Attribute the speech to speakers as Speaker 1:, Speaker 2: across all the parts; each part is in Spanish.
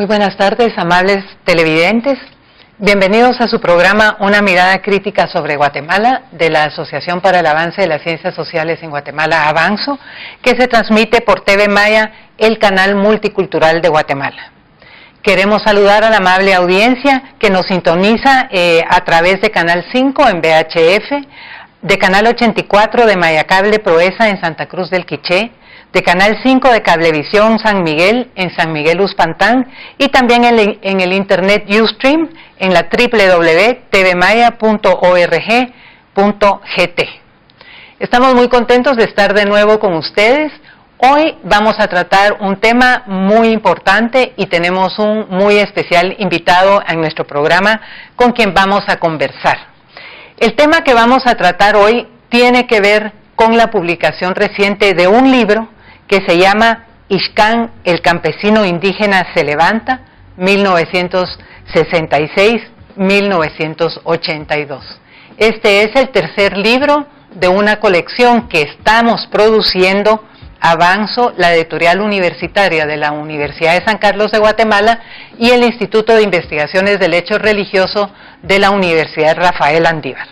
Speaker 1: Muy buenas tardes, amables televidentes. Bienvenidos a su programa Una mirada crítica sobre Guatemala de la Asociación para el Avance de las Ciencias Sociales en Guatemala, Avanzo, que se transmite por TV Maya, el canal multicultural de Guatemala. Queremos saludar a la amable audiencia que nos sintoniza a través de Canal 5 en VHF, de Canal 84 de Mayacable Proeza en Santa Cruz del Quiché, de Canal 5 de Cablevisión San Miguel en San Miguel Uspantán y también en el internet Ustream en la www.tvmaya.org.gt. Estamos muy contentos de estar de nuevo con ustedes. Hoy vamos a tratar un tema muy importante y tenemos un muy especial invitado en nuestro programa con quien vamos a conversar. El tema que vamos a tratar hoy tiene que ver con la publicación reciente de un libro que se llama Ixcán, el campesino indígena se levanta, 1966-1982. Este es el tercer libro de una colección que estamos produciendo, Avanzo, la editorial universitaria de la Universidad de San Carlos de Guatemala y el Instituto de Investigaciones del Hecho Religioso de la Universidad Rafael Andívar.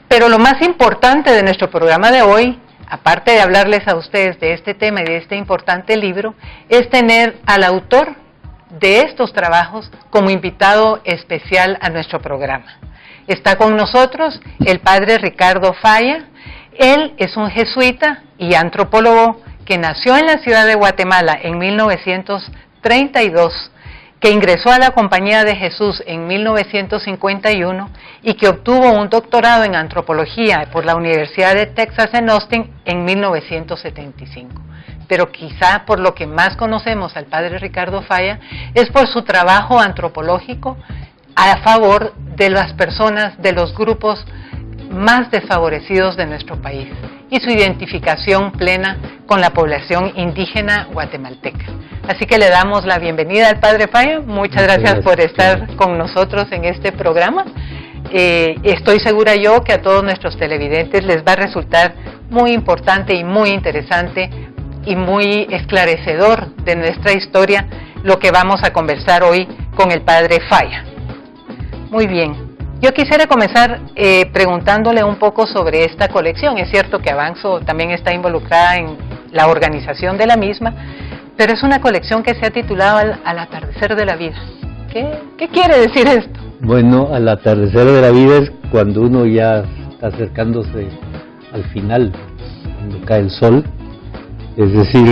Speaker 1: Pero lo más importante de nuestro programa de hoy, aparte de hablarles a ustedes de este tema y de este importante libro, es tener al autor de estos trabajos como invitado especial a nuestro programa. Está con nosotros el padre Ricardo Falla. Él es un jesuita y antropólogo que nació en la ciudad de Guatemala en 1932, que ingresó a la Compañía de Jesús en 1951 y que obtuvo un doctorado en antropología por la Universidad de Texas en Austin en 1975. Pero quizá por lo que más conocemos al padre Ricardo Falla es por su trabajo antropológico a favor de las personas, de los grupos más desfavorecidos de nuestro país y su identificación plena con la población indígena guatemalteca. Así que le damos la bienvenida al padre Falla. Muchas gracias por estar con nosotros en este programa. Estoy segura yo que a todos nuestros televidentes les va a resultar muy importante y muy interesante y muy esclarecedor de nuestra historia lo que vamos a conversar hoy con el padre Falla. Muy bien. Yo quisiera comenzar preguntándole un poco sobre esta colección. Es cierto que Avanzo también está involucrada en la organización de la misma, pero es una colección que se ha titulado Al atardecer de la vida. ¿Qué quiere decir esto?
Speaker 2: Bueno, al atardecer de la vida es cuando uno ya está acercándose al final, cuando cae el sol. Es decir,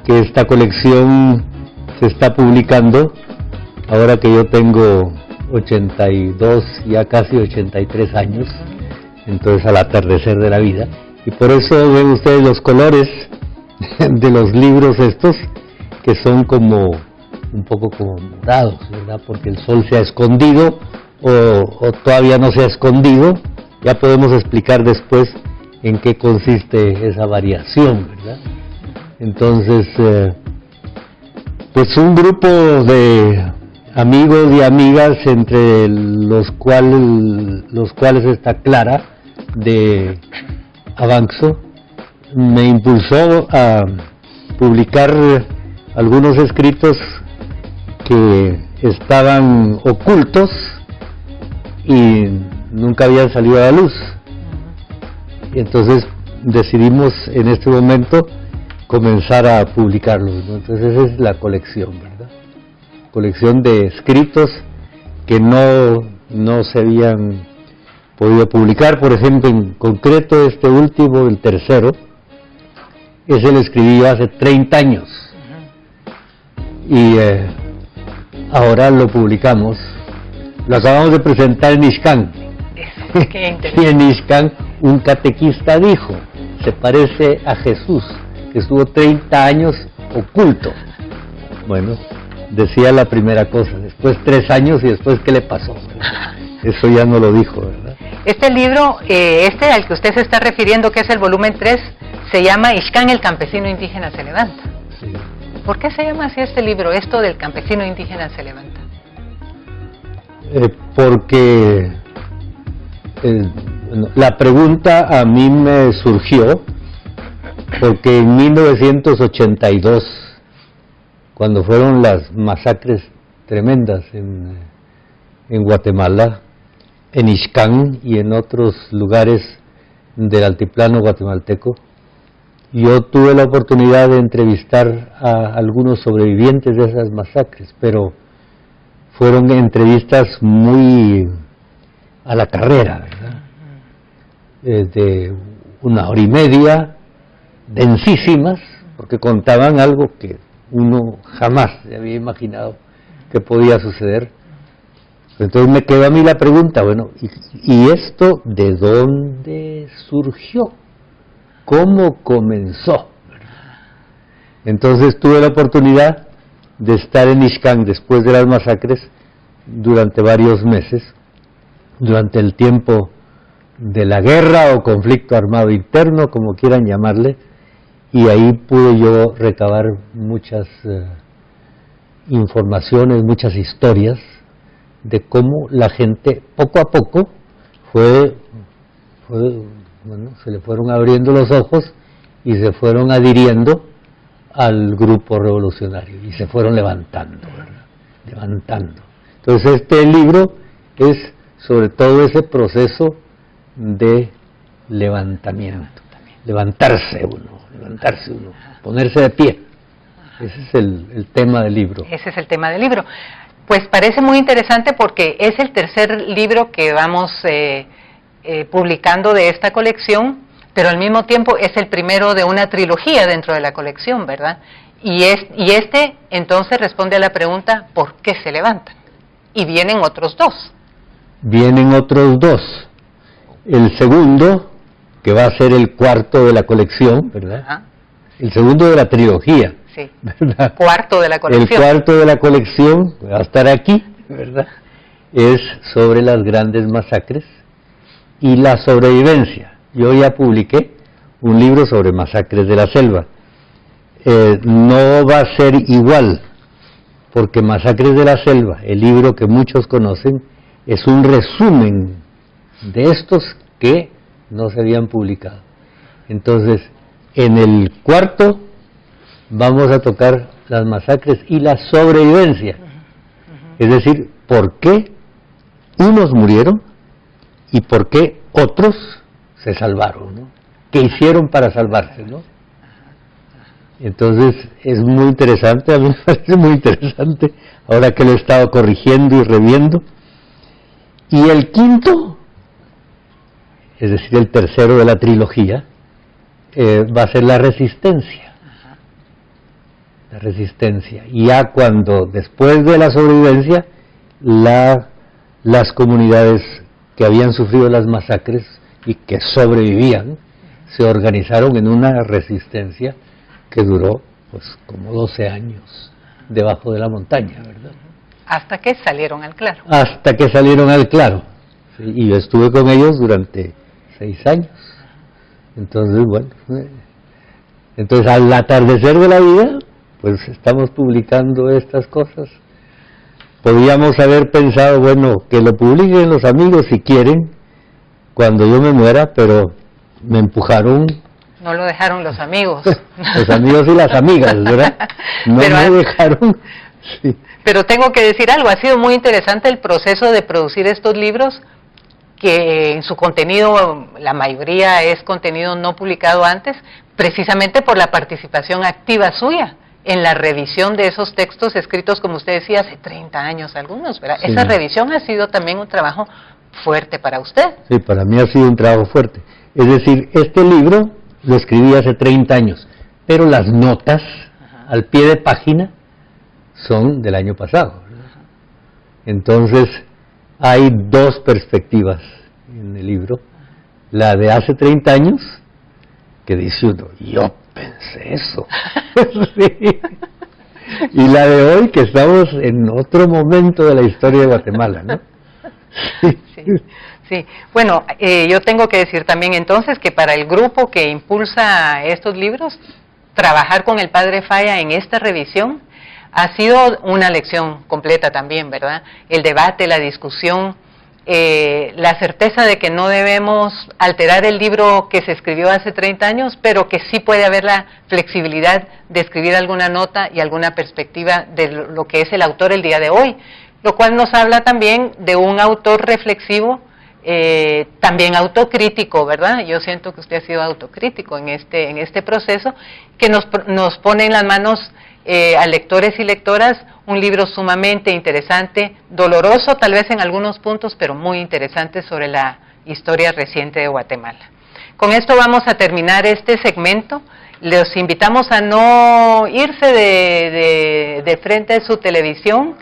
Speaker 2: que esta colección se está publicando ahora que yo tengo 82, ya casi 83 años, entonces al atardecer de la vida, y por eso ven ustedes los colores de los libros estos, que son como un poco como morados, ¿verdad? Porque el sol se ha escondido o todavía no se ha escondido. Ya podemos explicar después en qué consiste esa variación, ¿verdad? Entonces, pues un grupo de amigos y amigas, entre los cuales está Clara de Avanzo, me impulsó a publicar algunos escritos que estaban ocultos y nunca habían salido a la luz. Y entonces decidimos en este momento comenzar a publicarlos, ¿no? Entonces esa es la colección, ¿verdad? Colección de escritos que no se habían podido publicar. Por ejemplo, en concreto este último, el tercero, ese lo escribí yo hace 30 años y ahora lo publicamos, lo acabamos de presentar en Ixcán. Y en Ixcán un catequista dijo, se parece a Jesús, que estuvo 30 años oculto. Bueno, decía la primera cosa, después 3 años y después ¿qué le pasó? Eso ya no lo dijo, ¿verdad?
Speaker 1: Este libro, al que usted se está refiriendo, que es el volumen 3, se llama Ixcán, el campesino indígena se levanta.
Speaker 2: Sí.
Speaker 1: ¿Por qué se llama así este libro, esto del campesino indígena se levanta?
Speaker 2: Porque la pregunta a mí me surgió porque en 1982, cuando fueron las masacres tremendas en Guatemala, en Ixcán y en otros lugares del altiplano guatemalteco. Yo tuve la oportunidad de entrevistar a algunos sobrevivientes de esas masacres, pero fueron entrevistas muy a la carrera, ¿verdad? De 1 hora y media, densísimas, porque contaban algo que uno jamás se había imaginado que podía suceder. Entonces me quedó a mí la pregunta, bueno, ¿y esto de dónde surgió? ¿Cómo comenzó? Entonces tuve la oportunidad de estar en Ixcán después de las masacres durante varios meses, durante el tiempo de la guerra o conflicto armado interno, como quieran llamarle, y ahí pude yo recabar muchas informaciones, muchas historias de cómo la gente poco a poco se le fueron abriendo los ojos y se fueron adhiriendo al grupo revolucionario y se fueron levantando, ¿verdad? Levantando. Entonces este libro es sobre todo ese proceso de levantamiento, levantarse uno, ponerse de pie. Ese es el tema del libro.
Speaker 1: Ese es el tema del libro. Pues parece muy interesante porque es el tercer libro que vamos publicando de esta colección, pero al mismo tiempo es el primero de una trilogía dentro de la colección, ¿verdad? Y este entonces responde a la pregunta, ¿por qué se levantan? Y vienen otros 2.
Speaker 2: Vienen otros 2. El segundo, que va a ser el cuarto de la colección, ¿verdad? Ajá. El segundo de la trilogía.
Speaker 1: Sí, ¿verdad? Cuarto de la colección.
Speaker 2: El cuarto de la colección, va a estar aquí, ¿verdad? Es sobre las grandes masacres y la sobrevivencia. Yo ya publiqué un libro sobre masacres de la selva. No va a ser igual, porque Masacres de la Selva, el libro que muchos conocen, es un resumen de estos que no se habían publicado. Entonces, en el cuarto vamos a tocar las masacres y la sobrevivencia. Es decir, por qué unos murieron y por qué otros se salvaron, ¿no? ¿Qué hicieron para salvarse, no? Entonces es muy interesante, a mí me parece muy interesante, ahora que lo he estado corrigiendo y reviendo. Y el quinto, es decir, el tercero de la trilogía, va a ser la resistencia. La resistencia. Y ya cuando, después de la sobrevivencia, las comunidades que habían sufrido las masacres y que sobrevivían, se organizaron en una resistencia que duró pues como 12 años debajo de la montaña, ¿verdad?
Speaker 1: Hasta que salieron al claro.
Speaker 2: Hasta que salieron al claro. Sí, y yo estuve con ellos durante 6 años. Entonces, bueno, entonces al atardecer de la vida, pues estamos publicando estas cosas. Podríamos haber pensado, bueno, que lo publiquen los amigos si quieren, cuando yo me muera, pero me empujaron.
Speaker 1: No lo dejaron los amigos.
Speaker 2: Los amigos y las amigas, ¿verdad? No me dejaron. Sí.
Speaker 1: Pero tengo que decir algo, ha sido muy interesante el proceso de producir estos libros, que en su contenido, la mayoría es contenido no publicado antes, precisamente por la participación activa suya en la revisión de esos textos escritos, como usted decía, hace 30 años algunos, ¿verdad? Sí. Esa revisión ha sido también un trabajo fuerte para usted.
Speaker 2: Sí, para mí ha sido un trabajo fuerte. Es decir, este libro lo escribí hace 30 años, pero las notas al pie de página son del año pasado, ¿verdad? Entonces, hay 2 perspectivas en el libro. La de hace 30 años, que dice uno, yo pensé eso. Sí. Y la de hoy, que estamos en otro momento de la historia de Guatemala, ¿no?
Speaker 1: Sí. Sí, bueno, yo tengo que decir también entonces que para el grupo que impulsa estos libros, trabajar con el padre Falla en esta revisión ha sido una lección completa también, ¿verdad? El debate, la discusión, la certeza de que no debemos alterar el libro que se escribió hace 30 años, pero que sí puede haber la flexibilidad de escribir alguna nota y alguna perspectiva de lo que es el autor el día de hoy, lo cual nos habla también de un autor reflexivo, también autocrítico, ¿verdad? Yo siento que usted ha sido autocrítico en este proceso, que nos pone en las manos a lectores y lectoras un libro sumamente interesante, doloroso tal vez en algunos puntos, pero muy interesante sobre la historia reciente de Guatemala. Con esto vamos a terminar este segmento. Les invitamos a no irse de frente de su televisión,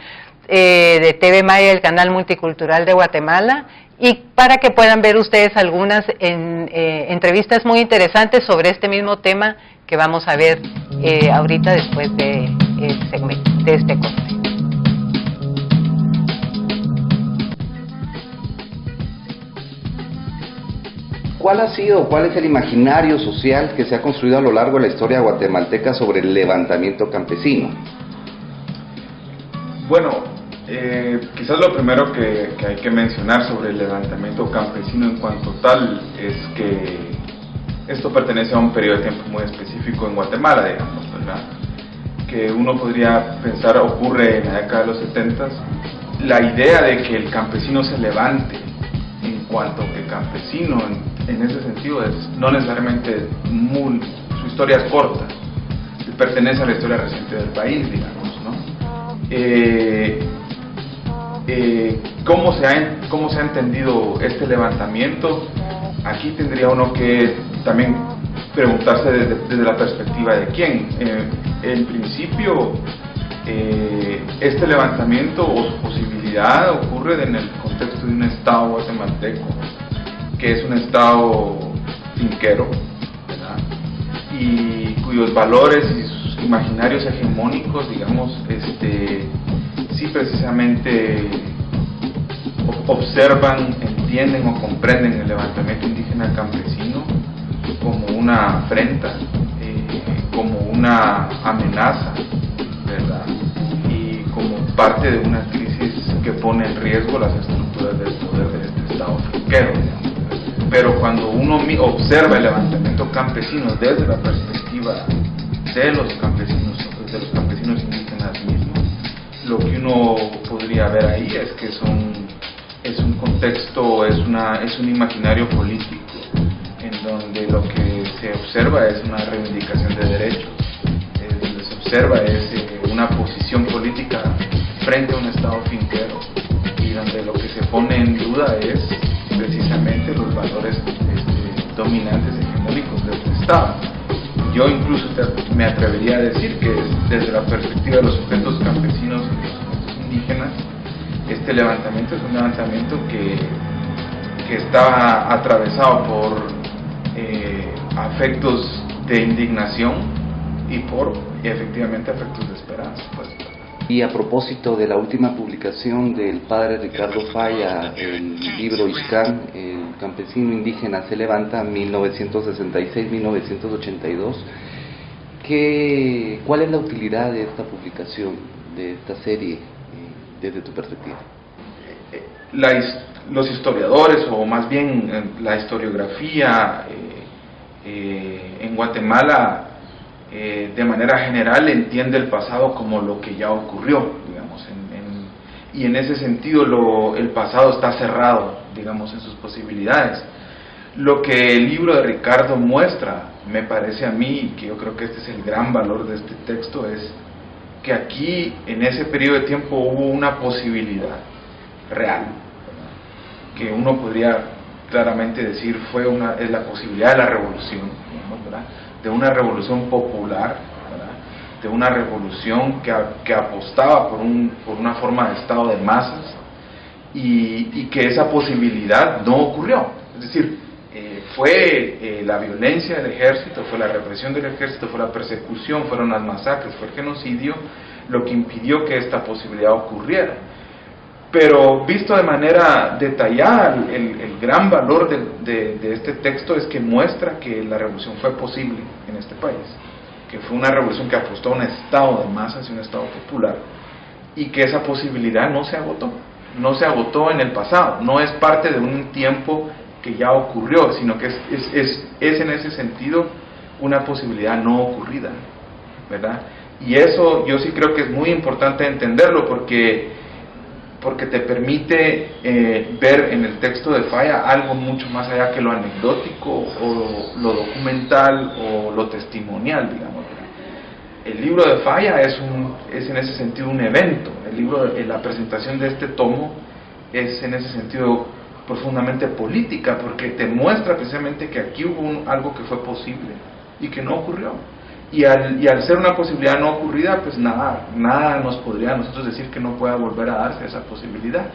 Speaker 1: de TV Maya, el canal multicultural de Guatemala, y para que puedan ver ustedes algunas entrevistas muy interesantes sobre este mismo tema que vamos a ver ahorita después de segmento, de este corte.
Speaker 3: ¿Cuál es el imaginario social que se ha construido a lo largo de la historia guatemalteca sobre el levantamiento campesino?
Speaker 4: Bueno, quizás lo primero que hay que mencionar sobre el levantamiento campesino en cuanto tal es que esto pertenece a un periodo de tiempo muy específico en Guatemala, digamos, ¿verdad? Que uno podría pensar ocurre en la década de los 70. La idea de que el campesino se levante, en cuanto que campesino en ese sentido es no necesariamente su historia es corta, pertenece a la historia reciente del país, digamos, ¿no? ¿Cómo se ha entendido este levantamiento? Aquí tendría uno que también preguntarse desde la perspectiva de quién. En principio, este levantamiento o su posibilidad ocurre en el contexto de un estado guatemalteco, que es un estado finquero, ¿verdad? Y cuyos valores y sus imaginarios hegemónicos, digamos, sí precisamente observan, entienden o comprenden el levantamiento indígena campesino como una afrenta, como una amenaza, ¿verdad? Y como parte de una crisis que pone en riesgo las estructuras del poder de este estado finquero, digamos. Pero cuando uno observa el levantamiento campesino desde la perspectiva de los campesinos indígenas mismos, lo que uno podría ver ahí es que es un contexto, es un imaginario político en donde lo que se observa es una reivindicación de derechos, donde se observa es una posición política frente a un estado finquero, y donde lo que se pone en duda es precisamente los valores dominantes hegemónicos de este estado. Yo incluso me atrevería a decir que desde la perspectiva de los sujetos campesinos y los sujetos indígenas, este levantamiento es un levantamiento que está atravesado por afectos de indignación y por efectivamente afectos de esperanza, pues.
Speaker 3: Y a propósito de la última publicación del padre Ricardo Falla, el libro Ixcán, el campesino indígena se levanta, 1966-1982, ¿cuál es la utilidad de esta publicación, de esta serie, desde tu perspectiva?
Speaker 4: Los historiadores, o más bien la historiografía en Guatemala, de manera general entiende el pasado como lo que ya ocurrió, digamos, y en ese sentido el pasado está cerrado, digamos, en sus posibilidades. Lo que el libro de Ricardo muestra, me parece a mí, que yo creo que este es el gran valor de este texto, es que aquí, en ese periodo de tiempo, hubo una posibilidad real, ¿verdad? Que uno podría claramente decir es la posibilidad de la revolución, digamos, ¿verdad? De una revolución popular, ¿verdad? De una revolución que apostaba por una forma de estado de masas, y que esa posibilidad no ocurrió. Es decir, fue la violencia del ejército, fue la represión del ejército, fue la persecución, fueron las masacres, fue el genocidio lo que impidió que esta posibilidad ocurriera. Pero visto de manera detallada, el gran valor de este texto es que muestra que la revolución fue posible en este país, que fue una revolución que apostó a un estado de masas y un estado popular, y que esa posibilidad no se agotó. no se agotó en el pasado, no es parte de un tiempo que ya ocurrió, sino que es en ese sentido una posibilidad no ocurrida, ¿verdad? Y eso yo sí creo que es muy importante entenderlo, porque te permite ver en el texto de Falla algo mucho más allá que lo anecdótico o lo documental o lo testimonial, digamos. El libro de Falla es en ese sentido un evento. El libro, la presentación de este tomo es en ese sentido profundamente política, porque te muestra precisamente que aquí hubo algo que fue posible y que no ocurrió. Y al ser una posibilidad no ocurrida, pues nada nos podría a nosotros decir que no pueda volver a darse esa posibilidad.